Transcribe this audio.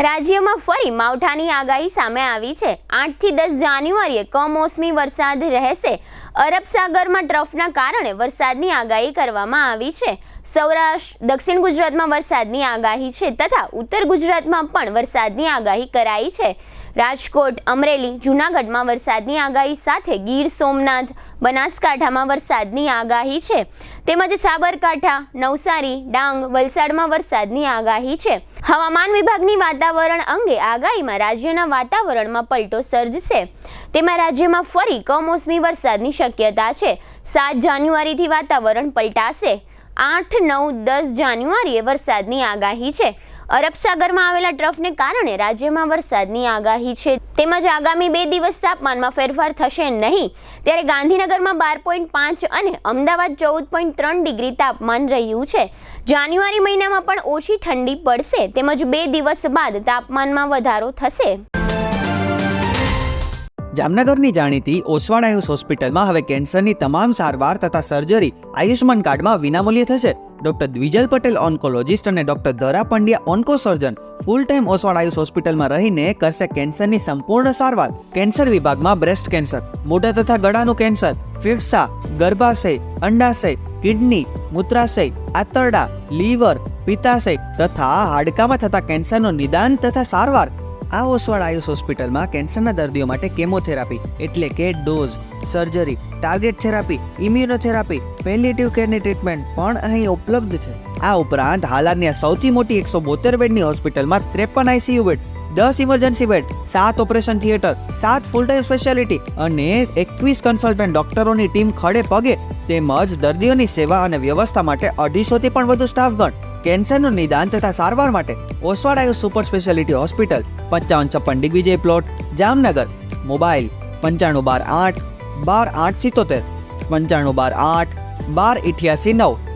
રાજ્યમાં ફરી માવઠાની આગાહી સામે આવી છે। 8 થી 10 જાન્યુઆરીએ કમોસમી વરસાદ રહેશે। અરબ સાગરમાં ટ્રફના કારણે વરસાદની આગાહી કરવામાં આવી છે। સૌરાષ્ટ્ર, દક્ષિણ ગુજરાતમાં વરસાદની આગાહી છે તથા ઉત્તર ગુજરાતમાં પણ વરસાદની આગાહી કરાઈ છે। રાજકોટ, અમરેલી, જૂનાગઢમાં વરસાદની આગાહી સાથે ગીર સોમનાથ, બનાસકાંઠામાં વરસાદની આગાહી છે તેમજ સાબરકાંઠા, નવસારી, ડાંગ, વલસાડમાં વરસાદની આગાહી છે। હવામાન વિભાગની વાતાવરણ અંગે આગાહીમાં રાજ્યના વાતાવરણમાં પલટો સર્જશે। તેમાં રાજ્યમાં ફરી કમોસમી વરસાદની શક્યતા છે। 7 જાન્યુઆરીથી વાતાવરણ પલટાશે। 8, 9, 10 જાન્યુઆરીએ વરસાદની આગાહી છે। અરબ સાગરમાં આવેલા ટ્રફને કારણે રાજ્યમાં વરસાદની આગાહી છે તેમજ આગામી 2 દિવસ તાપમાનમાં ફેરફાર થશે નહીં। ત્યારે ગાંધીનગરમાં 12.5 અને અમદાવાદ 14.3 ડિગ્રી તાપમાન રહ્યું છે। જાન્યુઆરી મહિનામાં પણ ઓછી ઠંડી પડશે તેમજ 2 દિવસ બાદ તાપમાનમાં વધારો થશે। જામનગરની જાણીતી ઓસવાડ આયુષ હોસ્પિટલમાં હવે કેન્સરની તમામ સારવાર તથા સર્જરી આયુષ્માન કાર્ડમાં વિનામૂલ્યે થશે। ડોક્ટર દ્વિજલ પટેલ ઓન્કોલોજીસ્ટ અને ડોક્ટર ધરા પંડ્યા ઓન્કોસર્જન ફૂલ ટાઈમ ઓસવાડ આયુષ હોસ્પિટલમાં રહીને કરશે કેન્સરની સંપૂર્ણ સારવાર। કેન્સર વિભાગમાં બ્રેસ્ટ કેન્સર, મોઢા તથા ગળાનું કેન્સર, ફેફસા, ગર્ભાશય, અંડાશય, કિડની, મૂત્રાશય, આંતરડા, લીવર, પિત્તાશય તથા હાડકામાં થતા કેન્સરનું નિદાન તથા સારવાર। આ ઓસવાડ આયુષ હોસ્પિટલમાં કેન્સરના દર્દીઓ માટે કેમોથેરાપી એટલે કે dose, surgery, target therapy, immunotherapy, palliative કેરની ટ્રીટમેન્ટ પણ અહીં ઉપલબ્ધ છે। આ ઉપરાંત હાલની સૌથી મોટી 172 બેડની હોસ્પિટલમાં 53 ICU bed, 10 emergency bed, 7 operation theatre, 7 full time speciality અને 21 કન્સલ્ટન્ટ ડોક્ટરોની ટીમ ખડે પગે તેમજ દર્દીઓની સેવા અને વ્યવસ્થા માટે 250 થી પણ વધુ સ્ટાફગણ। કેન્સરનું નિદાન તથા સારવાર માટે Oswal Ayush super specialty hospital, 5556 Digvijay plot, Jamnagar. Mobile 9512 8 12 877, 9512 8 12 88 9।